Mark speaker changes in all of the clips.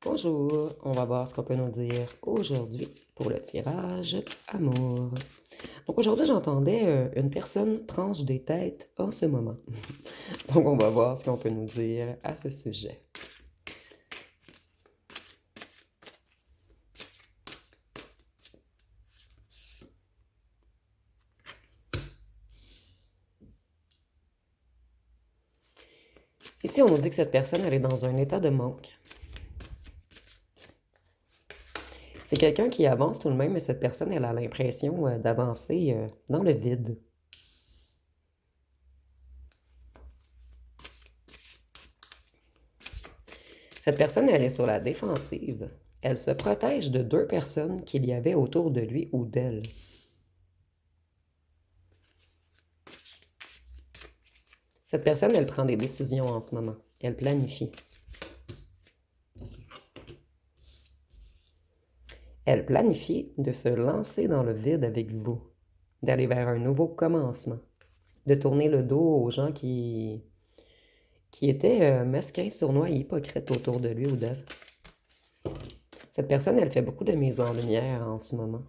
Speaker 1: Bonjour, on va voir ce qu'on peut nous dire aujourd'hui pour le tirage amour. Donc aujourd'hui, j'entendais une personne tranche des têtes en ce moment. Donc on va voir ce qu'on peut nous dire à ce sujet. Ici, on nous dit que cette personne, elle est dans un état de manque. C'est quelqu'un qui avance tout de même, mais cette personne, elle a l'impression d'avancer dans le vide. Cette personne, elle est sur la défensive. Elle se protège de deux personnes qu'il y avait autour de lui ou d'elle. Cette personne, elle prend des décisions en ce moment. Elle planifie. Elle planifie de se lancer dans le vide avec vous, d'aller vers un nouveau commencement, de tourner le dos aux gens qui étaient mesquins, sournois et hypocrites autour de lui ou d'elle. Cette personne, elle fait beaucoup de mise en lumière en ce moment.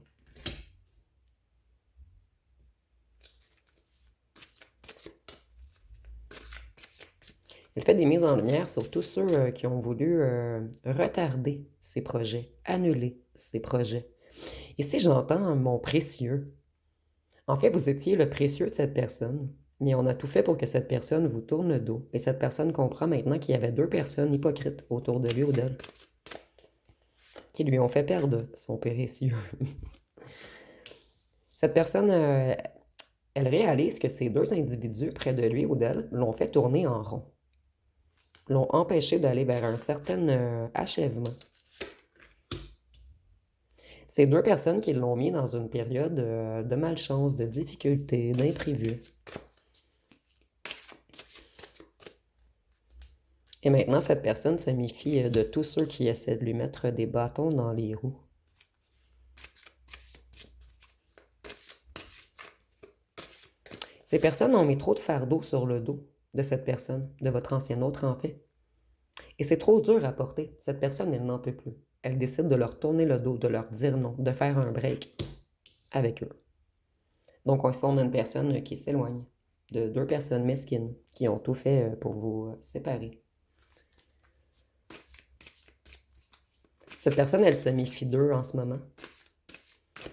Speaker 1: Elle fait des mises en lumière sur tous ceux qui ont voulu retarder ses projets, annuler ses projets. Ici, j'entends mon précieux. En fait, vous étiez le précieux de cette personne, mais on a tout fait pour que cette personne vous tourne le dos. Et cette personne comprend maintenant qu'il y avait deux personnes hypocrites autour de lui ou d'elle qui lui ont fait perdre son précieux. Cette personne, elle réalise que ces deux individus près de lui ou d'elle l'ont fait tourner en rond, l'ont empêché d'aller vers un certain achèvement. Ces deux personnes qui l'ont mis dans une période de malchance, de difficulté, d'imprévu. Et maintenant, cette personne se méfie de tous ceux qui essaient de lui mettre des bâtons dans les roues. Ces personnes ont mis trop de fardeau sur le dos de cette personne, de votre ancien autre en fait. Et c'est trop dur à porter. Cette personne, elle n'en peut plus. Elle décide de leur tourner le dos, de leur dire non, de faire un break avec eux. Donc, on a une personne qui s'éloigne de deux personnes mesquines qui ont tout fait pour vous séparer. Cette personne, elle se méfie d'eux en ce moment.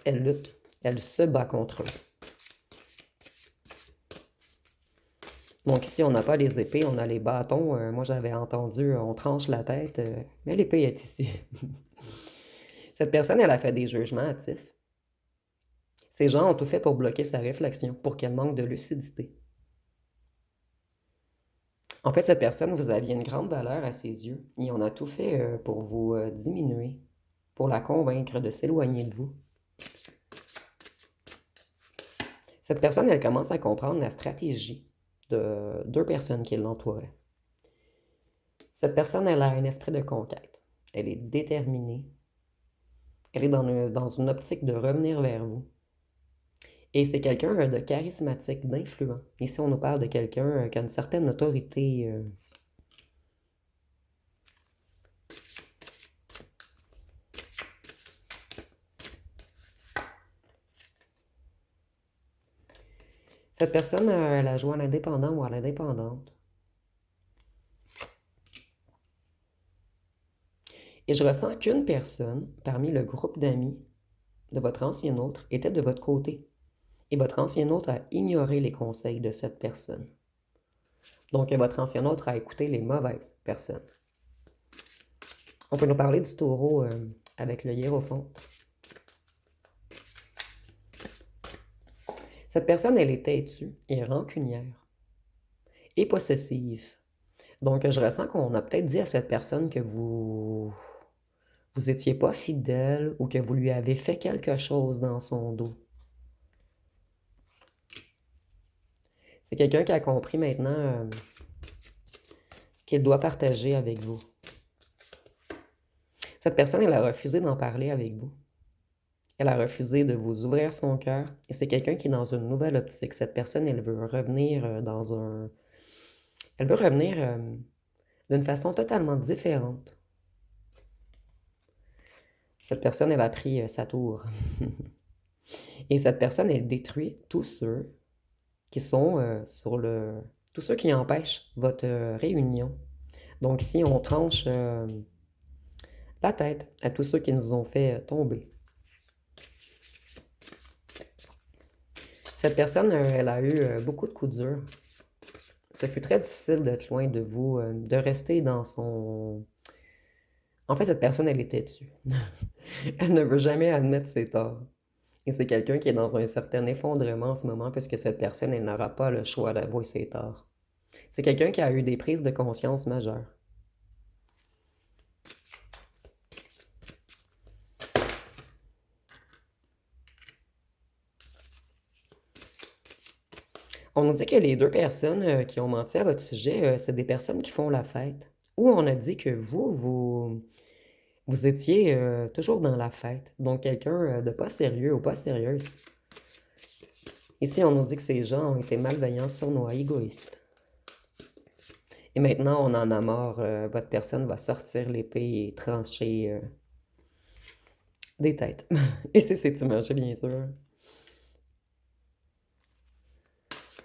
Speaker 1: Elle lutte. Elle se bat contre eux. Donc ici, on n'a pas les épées, on a les bâtons. Moi, j'avais entendu, on tranche la tête, mais l'épée est ici. Cette personne, elle a fait des jugements hâtifs. Ces gens ont tout fait pour bloquer sa réflexion, pour qu'elle manque de lucidité. En fait, cette personne, vous aviez une grande valeur à ses yeux, et on a tout fait pour vous diminuer, pour la convaincre de s'éloigner de vous. Cette personne, elle commence à comprendre la stratégie de deux personnes qui l'entouraient. Cette personne, elle a un esprit de conquête. Elle est déterminée. Elle est dans une optique de revenir vers vous. Et c'est quelqu'un de charismatique, d'influent. Ici, on nous parle de quelqu'un qui a une certaine autorité. Cette personne, elle a joué à l'indépendant ou à l'indépendante. Et je ressens qu'une personne, parmi le groupe d'amis de votre ancien autre, était de votre côté. Et votre ancien autre a ignoré les conseils de cette personne. Donc, votre ancien autre a écouté les mauvaises personnes. On peut nous parler du taureau avec le hiérophante. Cette personne, elle est têtue et rancunière et possessive. Donc, je ressens qu'on a peut-être dit à cette personne que vous étiez pas fidèle ou que vous lui avez fait quelque chose dans son dos. C'est quelqu'un qui a compris maintenant qu'il doit partager avec vous. Cette personne, elle a refusé d'en parler avec vous. Elle a refusé de vous ouvrir son cœur. Et c'est quelqu'un qui est dans une nouvelle optique. Cette personne, elle veut revenir Elle veut revenir d'une façon totalement différente. Cette personne, elle a pris sa tour. Et cette personne, elle détruit tous ceux qui sont tous ceux qui empêchent votre réunion. Donc ici, on tranche la tête à tous ceux qui nous ont fait tomber. Cette personne, elle a eu beaucoup de coups durs. Ce fut très difficile d'être loin de vous, de rester dans son... En fait, cette personne, elle est têtue. Elle ne veut jamais admettre ses torts. Et c'est quelqu'un qui est dans un certain effondrement en ce moment, puisque cette personne, elle n'aura pas le choix d'avouer ses torts. C'est quelqu'un qui a eu des prises de conscience majeures. On nous dit que les deux personnes qui ont menti à votre sujet, c'est des personnes qui font la fête. Ou on a dit que vous étiez toujours dans la fête. Donc quelqu'un de pas sérieux ou pas sérieuse. Ici, on nous dit que ces gens ont été malveillants, sournois, égoïstes. Et maintenant, on en a marre. Votre personne va sortir l'épée et trancher des têtes. Et c'est cette image, bien sûr.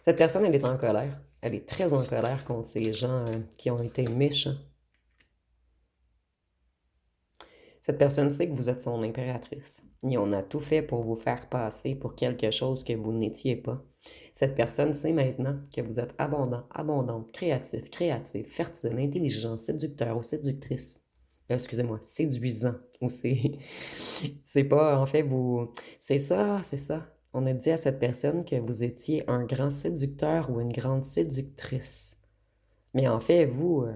Speaker 1: Cette personne, elle est en colère. Elle est très en colère contre ces gens qui ont été méchants. Cette personne sait que vous êtes son impératrice. Et on a tout fait pour vous faire passer pour quelque chose que vous n'étiez pas. Cette personne sait maintenant que vous êtes abondant, abondante, créatif, créative, fertile, intelligent, séducteur ou séductrice. Excusez-moi, séduisant. Ou c'est... c'est pas, en fait, vous... C'est ça, c'est ça. On a dit à cette personne que vous étiez un grand séducteur ou une grande séductrice. Mais en fait, vous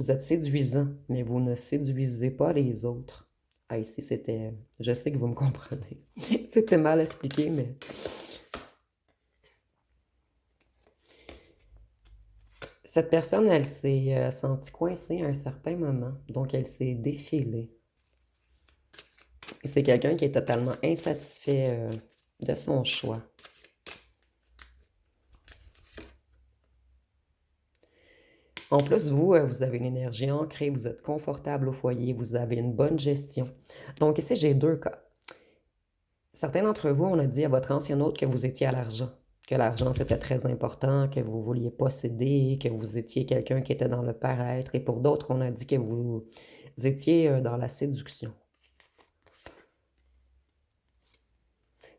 Speaker 1: êtes séduisant, mais vous ne séduisez pas les autres. Ah, ici, c'était... Je sais que vous me comprenez. C'était mal expliqué, mais... Cette personne, elle s'est sentie coincée à un certain moment, donc elle s'est défilée. Et c'est quelqu'un qui est totalement insatisfait de son choix. En plus, vous avez une énergie ancrée, vous êtes confortable au foyer, vous avez une bonne gestion. Donc ici, j'ai deux cas. Certains d'entre vous, on a dit à votre ancien hôte que vous étiez à l'argent, que l'argent c'était très important, que vous vouliez posséder, que vous étiez quelqu'un qui était dans le paraître. Et pour d'autres, on a dit que vous étiez dans la séduction.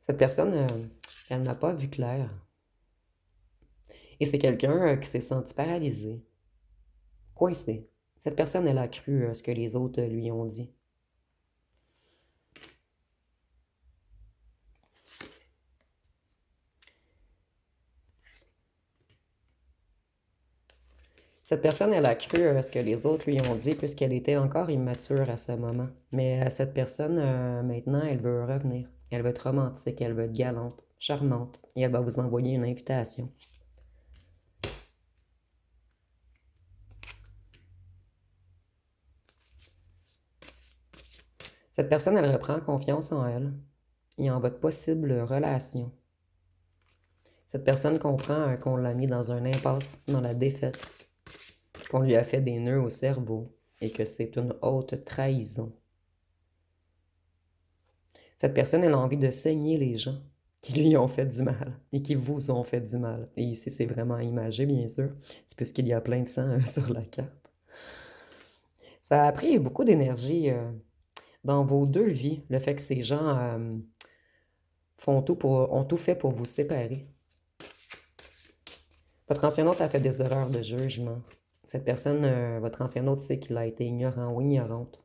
Speaker 1: Cette personne, elle n'a pas vu clair. Et c'est quelqu'un qui s'est senti paralysé, coincé. Cette personne, elle a cru ce que les autres lui ont dit. Cette personne, elle a cru ce que les autres lui ont dit puisqu'elle était encore immature à ce moment. Mais cette personne, maintenant, elle veut revenir. Elle veut être romantique, elle veut être galante, charmante. Et elle va vous envoyer une invitation. Cette personne, elle reprend confiance en elle et en votre possible relation. Cette personne comprend qu'on l'a mis dans un impasse, dans la défaite, qu'on lui a fait des nœuds au cerveau et que c'est une haute trahison. Cette personne, elle a envie de saigner les gens qui lui ont fait du mal et qui vous ont fait du mal. Et ici, c'est vraiment imagé, bien sûr. C'est puisqu'il y a plein de sang sur la carte. Ça a pris beaucoup d'énergie dans vos deux vies, le fait que ces gens ont tout fait pour vous séparer. Votre ancien hôte a fait des erreurs de jugement. Cette personne, votre ancien hôte sait qu'il a été ignorant ou ignorante.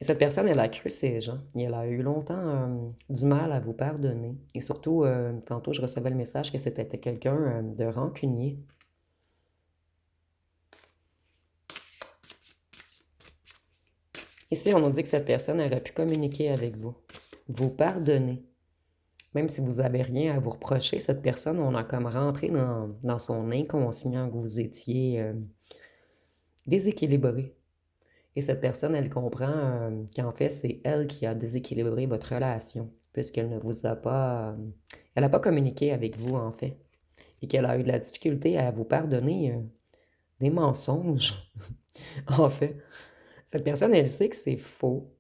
Speaker 1: Et cette personne, elle a cru ces gens. Et elle a eu longtemps du mal à vous pardonner. Et surtout, tantôt, je recevais le message que c'était quelqu'un de rancunier. Ici, on nous dit que cette personne aurait pu communiquer avec vous, vous pardonner. Même si vous n'avez rien à vous reprocher, cette personne, on a comme rentré dans son inconscient que vous étiez déséquilibré. Et cette personne, elle comprend qu'en fait, c'est elle qui a déséquilibré votre relation, puisqu'elle ne vous a pas... elle n'a pas communiqué avec vous, en fait. Et qu'elle a eu de la difficulté à vous pardonner des mensonges, en fait. Cette personne, elle sait que c'est faux,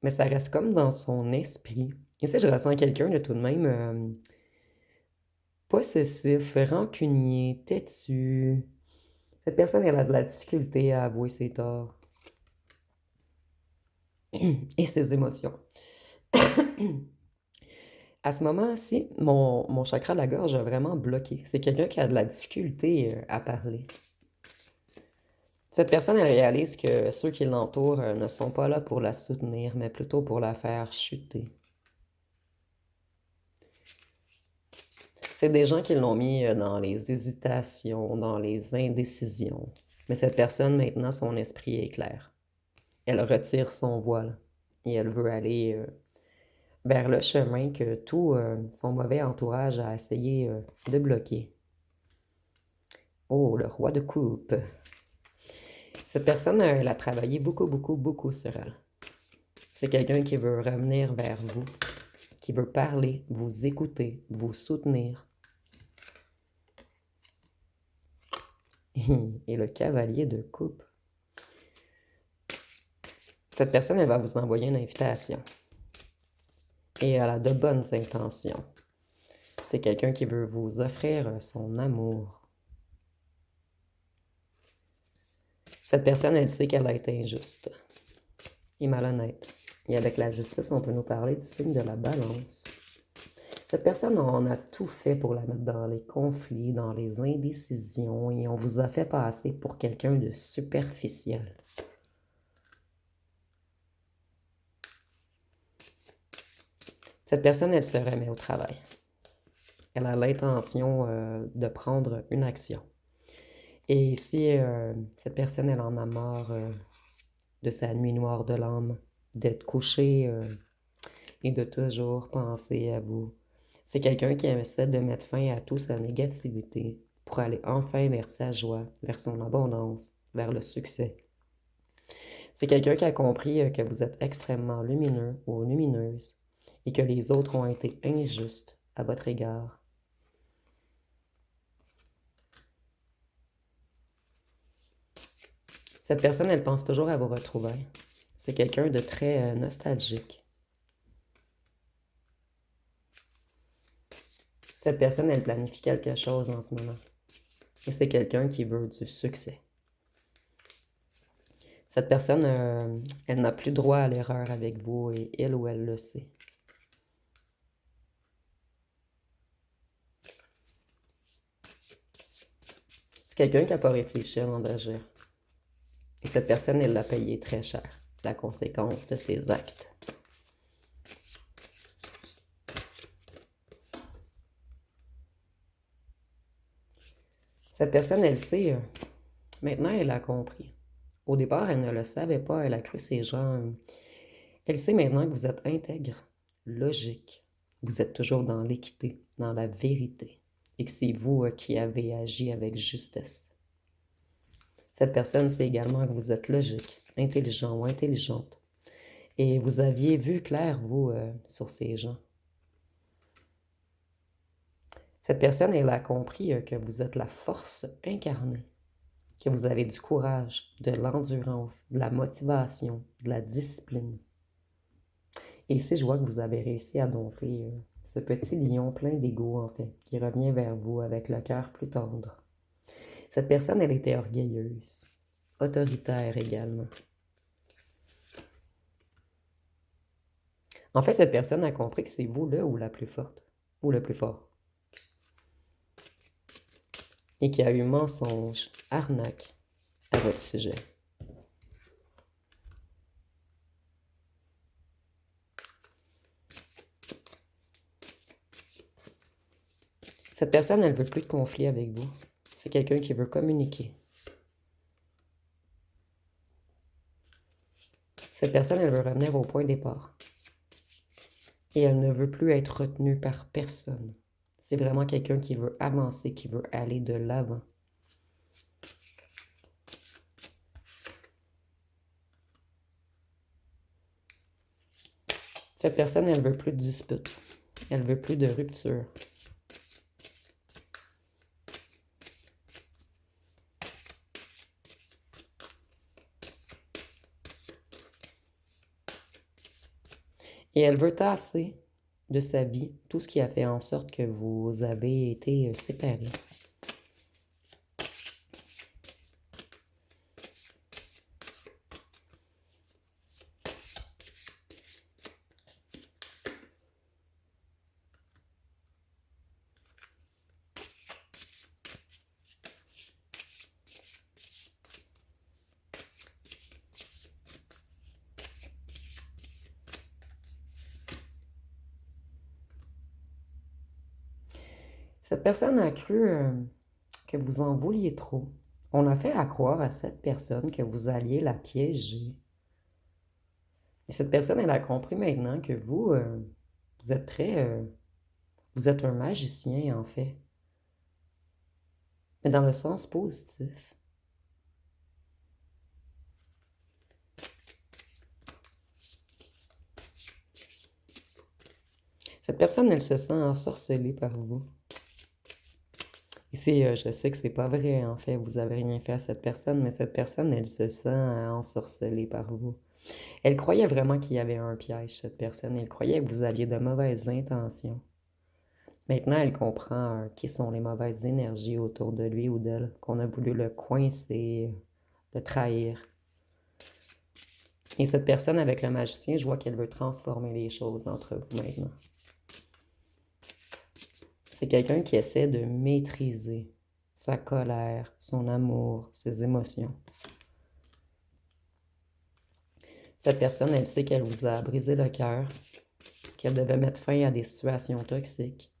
Speaker 1: mais ça reste comme dans son esprit. Et ça, je ressens quelqu'un de tout de même possessif, rancunier, têtu. Cette personne, elle a de la difficulté à avouer ses torts et ses émotions. À ce moment-ci, mon chakra de la gorge a vraiment bloqué. C'est quelqu'un qui a de la difficulté à parler. Cette personne, elle réalise que ceux qui l'entourent ne sont pas là pour la soutenir, mais plutôt pour la faire chuter. C'est des gens qui l'ont mis dans les hésitations, dans les indécisions. Mais cette personne, maintenant, son esprit est clair. Elle retire son voile et elle veut aller vers le chemin que tout son mauvais entourage a essayé de bloquer. Oh, le roi de coupe. Cette personne, elle a travaillé beaucoup, beaucoup, beaucoup sur elle. C'est quelqu'un qui veut revenir vers vous, qui veut parler, vous écouter, vous soutenir. Et le cavalier de coupe. Cette personne, elle va vous envoyer une invitation. Et elle a de bonnes intentions. C'est quelqu'un qui veut vous offrir son amour. Cette personne, elle sait qu'elle a été injuste et malhonnête. Et avec la justice, on peut nous parler du signe de la balance. Cette personne, on a tout fait pour la mettre dans les conflits, dans les indécisions, et on vous a fait passer pour quelqu'un de superficiel. Cette personne, elle se remet au travail. Elle a l'intention de prendre une action. Et si cette personne, elle en a marre de sa nuit noire de l'âme, d'être couchée et de toujours penser à vous, c'est quelqu'un qui essaie de mettre fin à toute sa négativité pour aller enfin vers sa joie, vers son abondance, vers le succès. C'est quelqu'un qui a compris que vous êtes extrêmement lumineux ou lumineuse et que les autres ont été injustes à votre égard. Cette personne, elle pense toujours à vos retrouvailles. C'est quelqu'un de très nostalgique. Cette personne, elle planifie quelque chose en ce moment. Et c'est quelqu'un qui veut du succès. Cette personne, elle n'a plus droit à l'erreur avec vous et il ou elle le sait. C'est quelqu'un qui n'a pas réfléchi avant d'agir. Et cette personne, elle l'a payé très cher, la conséquence de ses actes. Cette personne, elle sait, maintenant elle a compris. Au départ, elle ne le savait pas, elle a cru ces gens. Elle sait maintenant que vous êtes intègre, logique. Vous êtes toujours dans l'équité, dans la vérité. Et que c'est vous qui avez agi avec justesse. Cette personne sait également que vous êtes logique, intelligent ou intelligente. Et vous aviez vu clair, vous, sur ces gens. Cette personne, elle a compris que vous êtes la force incarnée, que vous avez du courage, de l'endurance, de la motivation, de la discipline. Et ici, je vois que vous avez réussi à dompter ce petit lion plein d'ego, en fait, qui revient vers vous avec le cœur plus tendre. Cette personne, elle était orgueilleuse, autoritaire également. En fait, cette personne a compris que c'est vous le ou la plus forte, ou le plus fort. Et qu'il y a eu mensonge, arnaque à votre sujet. Cette personne, elle veut plus de conflit avec vous. C'est quelqu'un qui veut communiquer. Cette personne, elle veut revenir au point de départ. Et elle ne veut plus être retenue par personne. C'est vraiment quelqu'un qui veut avancer, qui veut aller de l'avant. Cette personne, elle veut plus de dispute. Elle veut plus de rupture. Et elle veut tasser de sa vie tout ce qui a fait en sorte que vous avez été séparés. Cette personne a cru que vous en vouliez trop. On a fait à croire à cette personne que vous alliez la piéger. Et cette personne, elle a compris maintenant que vous êtes vous êtes un magicien en fait, mais dans le sens positif. Cette personne, elle se sent ensorcelée par vous. Et je sais que c'est pas vrai, en fait, vous avez rien fait à cette personne, mais cette personne, elle se sent ensorcelée par vous. Elle croyait vraiment qu'il y avait un piège, cette personne. Elle croyait que vous aviez de mauvaises intentions. Maintenant, elle comprend qui sont les mauvaises énergies autour de lui ou d'elle, qu'on a voulu le coincer, le trahir. Et cette personne avec le magicien, je vois qu'elle veut transformer les choses entre vous maintenant. C'est quelqu'un qui essaie de maîtriser sa colère, son amour, ses émotions. Cette personne, elle sait qu'elle vous a brisé le cœur, qu'elle devait mettre fin à des situations toxiques,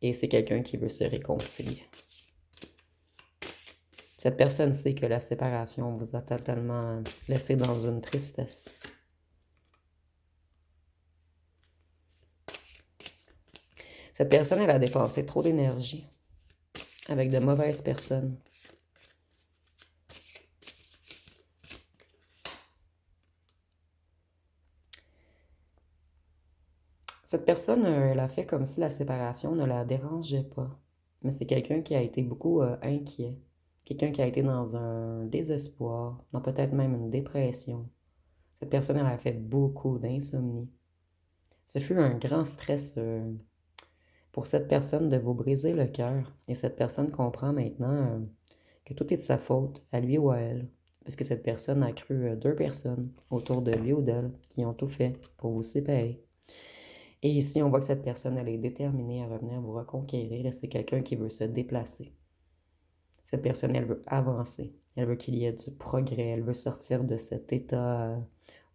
Speaker 1: et c'est quelqu'un qui veut se réconcilier. Cette personne sait que la séparation vous a totalement laissé dans une tristesse. Cette personne, elle a dépensé trop d'énergie avec de mauvaises personnes. Cette personne, elle a fait comme si la séparation ne la dérangeait pas. Mais c'est quelqu'un qui a été beaucoup inquiet. Quelqu'un qui a été dans un désespoir, dans peut-être même une dépression. Cette personne, elle a fait beaucoup d'insomnie. Ce fut un grand stress pour cette personne de vous briser le cœur. Et cette personne comprend maintenant que tout est de sa faute, à lui ou à elle. Puisque cette personne a cru deux personnes autour de lui ou d'elle qui ont tout fait pour vous séparer. Et ici, on voit que cette personne, elle est déterminée à revenir vous reconquérir et c'est quelqu'un qui veut se déplacer. Cette personne, elle veut avancer. Elle veut qu'il y ait du progrès. Elle veut sortir de cet état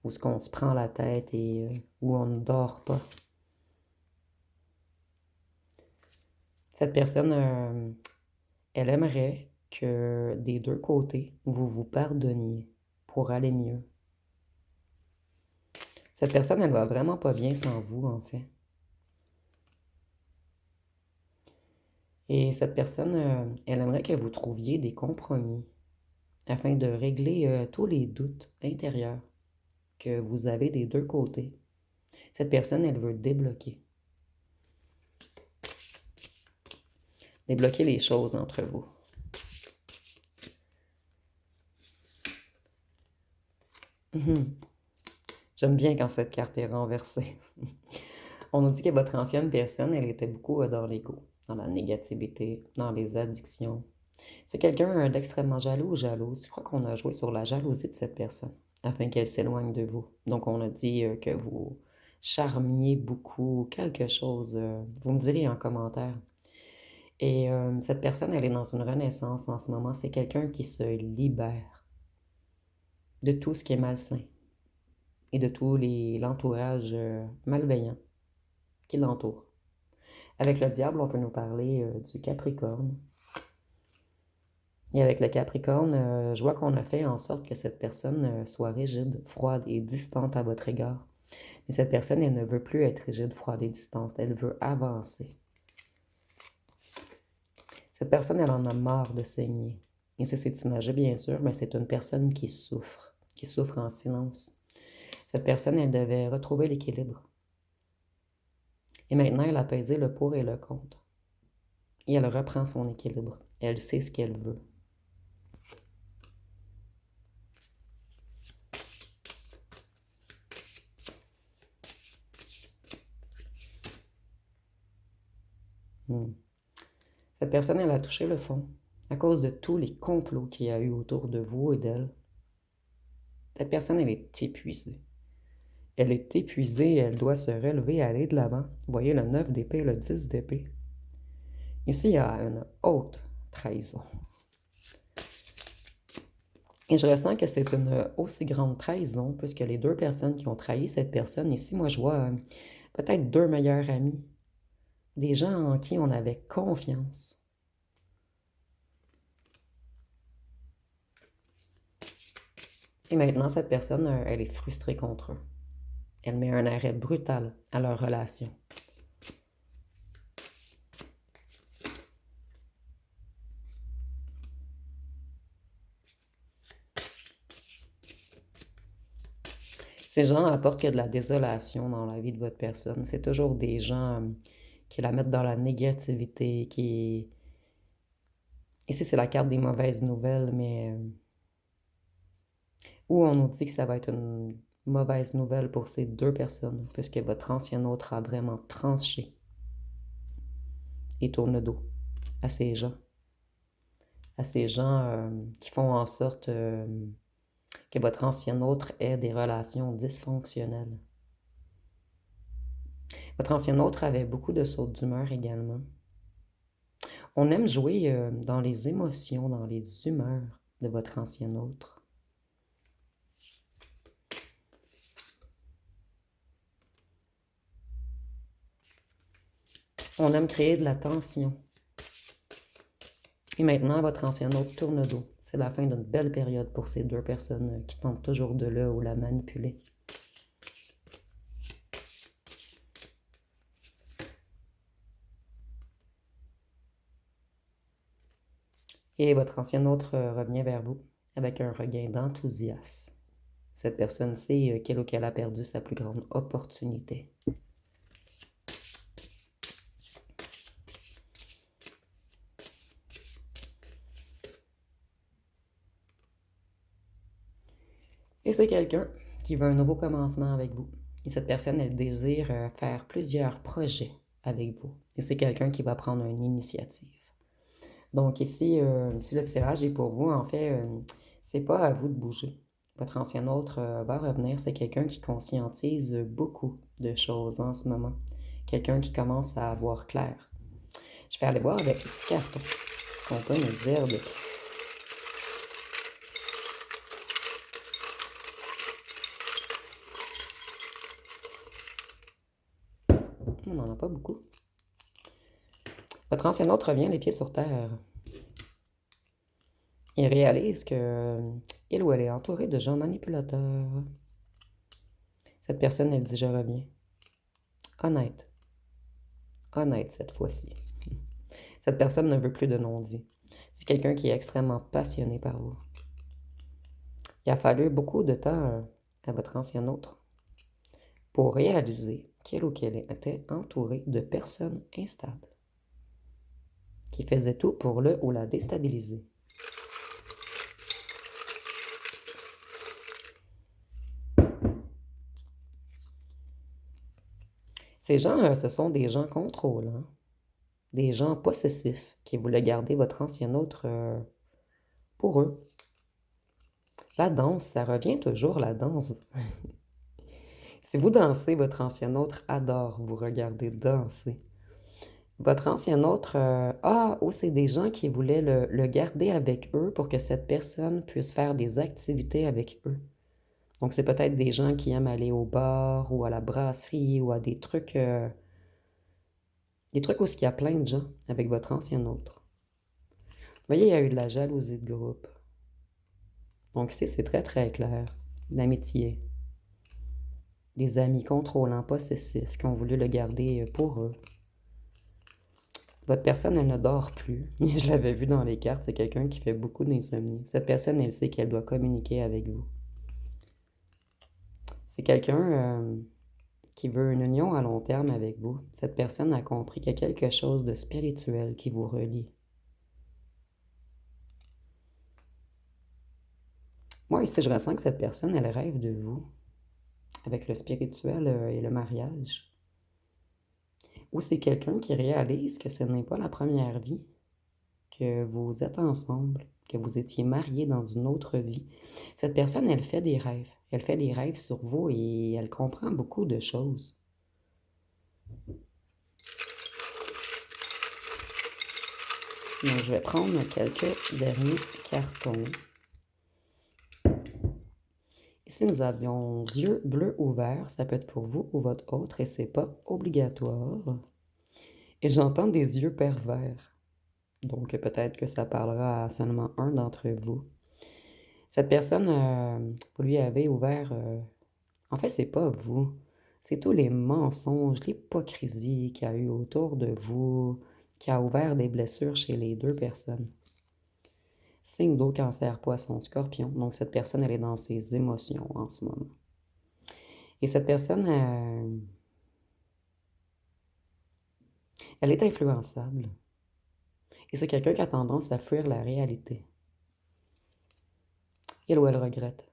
Speaker 1: où on se prend la tête et où on ne dort pas. Cette personne, elle aimerait que des deux côtés, vous vous pardonniez pour aller mieux. Cette personne, elle va vraiment pas bien sans vous, en fait. Et cette personne, elle aimerait que vous trouviez des compromis afin de régler tous les doutes intérieurs que vous avez des deux côtés. Cette personne, elle veut débloquer. Débloquer les choses entre vous. J'aime bien quand cette carte est renversée. On nous dit que votre ancienne personne, elle était beaucoup dans l'ego, dans la négativité, dans les addictions. C'est quelqu'un d'extrêmement jaloux ou jalouse. Je crois qu'on a joué sur la jalousie de cette personne afin qu'elle s'éloigne de vous. Donc on a dit que vous charmiez beaucoup, quelque chose. Vous me direz en commentaire. Et cette personne, elle est dans une renaissance en ce moment. C'est quelqu'un qui se libère de tout ce qui est malsain et de tout l'entourage malveillant qui l'entoure. Avec le diable, on peut nous parler du Capricorne. Et avec le Capricorne, je vois qu'on a fait en sorte que cette personne soit rigide, froide et distante à votre égard. Mais cette personne, elle ne veut plus être rigide, froide et distante. Elle veut avancer. Cette personne, elle en a marre de saigner. Et c'est imagé, bien sûr, mais c'est une personne qui souffre en silence. Cette personne, elle devait retrouver l'équilibre. Et maintenant, elle a pesé le pour et le contre. Et elle reprend son équilibre. Elle sait ce qu'elle veut. Cette personne, elle a touché le fond à cause de tous les complots qu'il y a eu autour de vous et d'elle. Cette personne, elle est épuisée. Elle est épuisée, elle doit se relever et aller de l'avant. Vous voyez le 9 d'épée et le 10 d'épée. Ici, il y a une haute trahison. Et je ressens que c'est une aussi grande trahison, puisque les deux personnes qui ont trahi cette personne, ici, moi, je vois peut-être deux meilleurs amis, des gens en qui on avait confiance. Et maintenant, cette personne, elle est frustrée contre eux. Elle met un arrêt brutal à leur relation. Ces gens apportent que de la désolation dans la vie de votre personne. C'est toujours des gens qui la mettent dans la négativité, qui... Ici, c'est la carte des mauvaises nouvelles, mais où on nous dit que ça va être une mauvaise nouvelle pour ces deux personnes, puisque votre ancien autre a vraiment tranché et tourne le dos à ces gens. À ces gens qui font en sorte que votre ancien autre ait des relations dysfonctionnelles. Votre ancien autre avait beaucoup de sautes d'humeur également. On aime jouer dans les émotions, dans les humeurs de votre ancien autre. On aime créer de la tension. Et maintenant, votre ancien autre tourne le dos. C'est la fin d'une belle période pour ces deux personnes qui tentent toujours de le ou la manipuler. Et votre ancien autre revient vers vous avec un regain d'enthousiasme. Cette personne sait qu'elle ou qu'elle a perdu sa plus grande opportunité. Et c'est quelqu'un qui veut un nouveau commencement avec vous. Et cette personne, elle désire faire plusieurs projets avec vous. Et c'est quelqu'un qui va prendre une initiative. Donc ici, si le tirage est pour vous, en fait, c'est pas à vous de bouger. Votre ancien autre va revenir. C'est quelqu'un qui conscientise beaucoup de choses en ce moment. Quelqu'un qui commence à voir clair. Je vais aller voir avec les petits cartons ce qu'on peut nous dire de... On n'en a pas beaucoup. Votre ancien autre revient les pieds sur terre. Il réalise que il ou elle est entourée de gens manipulateurs. Cette personne, elle dit « Je reviens ». Honnête. Honnête cette fois-ci. Cette personne ne veut plus de non-dit. C'est quelqu'un qui est extrêmement passionné par vous. Il a fallu beaucoup de temps à votre ancien autre pour réaliser qu'il ou qu'elle était entourée de personnes instables qui faisaient tout pour le ou la déstabiliser. Ces gens, ce sont des gens contrôlants, des gens possessifs qui voulaient garder votre ancien autre pour eux. La danse, ça revient toujours, la danse. Si vous dansez, votre ancien autre adore vous regarder danser. Votre ancien autre, c'est des gens qui voulaient le garder avec eux pour que cette personne puisse faire des activités avec eux. Donc, c'est peut-être des gens qui aiment aller au bar ou à la brasserie ou à des trucs où il y a plein de gens avec votre ancien autre. Vous voyez, il y a eu de la jalousie de groupe. Donc ici, c'est très, très clair. L'amitié. Des amis contrôlants, possessifs, qui ont voulu le garder pour eux. Votre personne, elle ne dort plus. Je l'avais vu dans les cartes, c'est quelqu'un qui fait beaucoup d'insomnie. Cette personne, elle sait qu'elle doit communiquer avec vous. C'est quelqu'un qui veut une union à long terme avec vous. Cette personne a compris qu'il y a quelque chose de spirituel qui vous relie. Moi, ici, je ressens que cette personne, elle rêve de vous, avec le spirituel et le mariage. ou c'est quelqu'un qui réalise que ce n'est pas la première vie, que vous êtes ensemble, que vous étiez mariés dans une autre vie. Cette personne, elle fait des rêves. Elle fait des rêves sur vous et elle comprend beaucoup de choses. Donc, je vais prendre quelques derniers cartons. Ici, nous avions yeux bleus ouverts. Ça peut être pour vous ou votre autre et c'est pas obligatoire. Et j'entends des yeux pervers. Donc, peut-être que ça parlera à seulement un d'entre vous. Cette personne, vous lui avez ouvert... En fait, c'est pas vous. C'est tous les mensonges, l'hypocrisie qu'il y a eu autour de vous, qui a ouvert des blessures chez les deux personnes. Signe d'eau, cancer, poisson, scorpion. Donc, cette personne, elle est dans ses émotions en ce moment. Et cette personne, elle est influençable. Et c'est quelqu'un qui a tendance à fuir la réalité. Il ou elle regrette.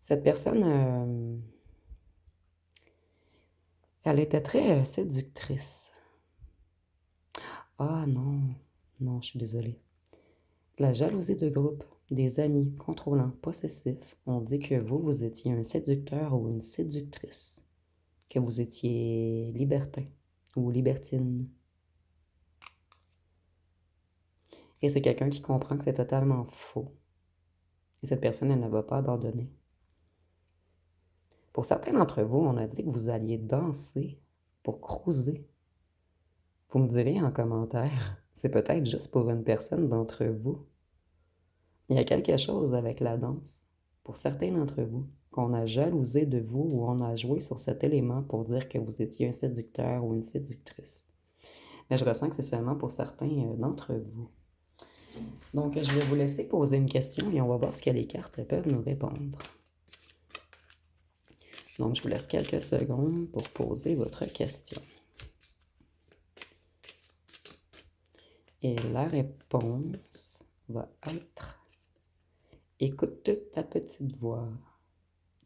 Speaker 1: Cette personne, elle était très séductrice. Ah non, non, je suis désolée. La jalousie de groupe, des amis contrôlants, possessifs, ont dit que vous étiez un séducteur ou une séductrice, que vous étiez libertin ou libertine. Et c'est quelqu'un qui comprend que c'est totalement faux. Et cette personne, elle ne va pas abandonner. Pour certains d'entre vous, on a dit que vous alliez danser pour cruiser. Vous me direz en commentaire, c'est peut-être juste pour une personne d'entre vous. Il y a quelque chose avec la danse, pour certains d'entre vous, qu'on a jalousé de vous ou on a joué sur cet élément pour dire que vous étiez un séducteur ou une séductrice. Mais je ressens que c'est seulement pour certains d'entre vous. Donc, je vais vous laisser poser une question et on va voir ce que les cartes peuvent nous répondre. Donc, je vous laisse quelques secondes pour poser votre question. Et la réponse va être « Écoute ta petite voix ».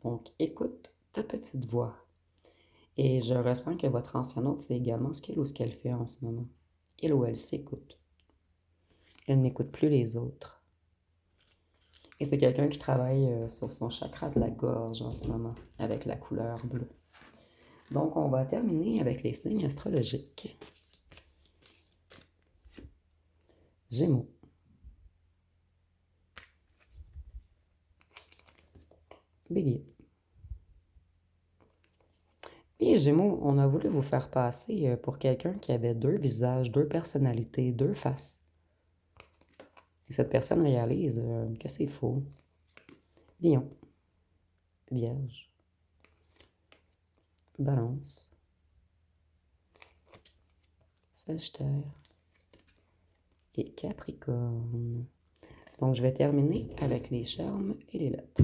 Speaker 1: Donc, écoute ta petite voix. Et je ressens que votre ancienne hôte, c'est également ce qu'il ou ce qu'elle fait en ce moment. Il ou elle s'écoute. Elle n'écoute plus les autres. Et c'est quelqu'un qui travaille sur son chakra de la gorge en ce moment, avec la couleur bleue. Donc, on va terminer avec les signes astrologiques. Gémeaux. Bélier. Oui, Gémeaux, on a voulu vous faire passer pour quelqu'un qui avait deux visages, deux personnalités, deux faces. Et cette personne réalise que c'est faux. Lion. Vierge. Balance. Sagittaire. Et Capricorne. Donc, je vais terminer avec les charmes et les lettres.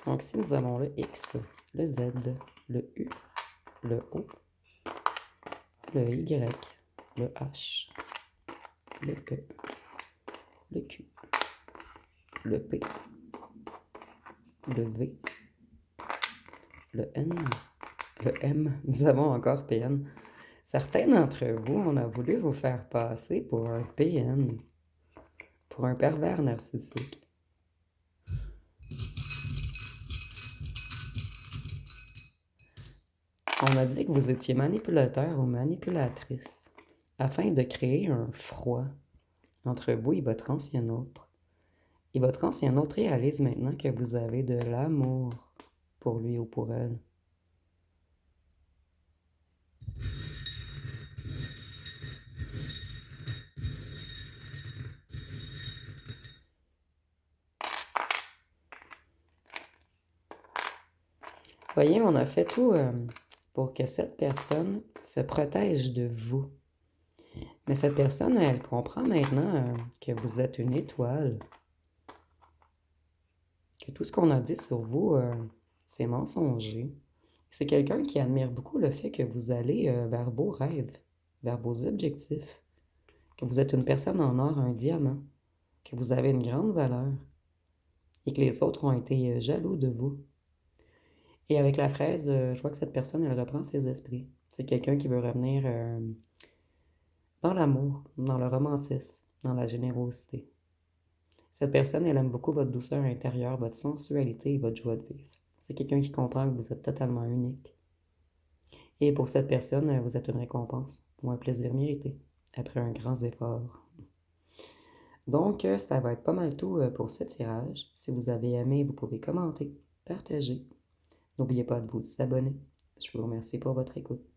Speaker 1: Donc, ici, nous avons le X, le Z, le U, le O, le Y, le H, le E, le Q, le P, le V, le N, le M. Nous avons encore PN. Certains d'entre vous, on a voulu vous faire passer pour un PN, pour un pervers narcissique. On a dit que vous étiez manipulateur ou manipulatrice afin de créer un froid entre vous et votre ancien autre. Et votre ancien autre réalise maintenant que vous avez de l'amour pour lui ou pour elle. Voyez, on a fait tout pour que cette personne se protège de vous. Mais cette personne, elle comprend maintenant que vous êtes une étoile. Que tout ce qu'on a dit sur vous, c'est mensonger. C'est quelqu'un qui admire beaucoup le fait que vous allez vers vos rêves, vers vos objectifs. que vous êtes une personne en or, un diamant, que vous avez une grande valeur et que les autres ont été jaloux de vous. Et avec la fraise, je vois que cette personne, elle reprend ses esprits. C'est quelqu'un qui veut revenir dans l'amour, dans le romantisme, dans la générosité. Cette personne, elle aime beaucoup votre douceur intérieure, votre sensualité et votre joie de vivre. C'est quelqu'un qui comprend que vous êtes totalement unique. Et pour cette personne, vous êtes une récompense ou un plaisir mérité après un grand effort. Donc, ça va être pas mal tout pour ce tirage. Si vous avez aimé, vous pouvez commenter, partager. N'oubliez pas de vous abonner. Je vous remercie pour votre écoute.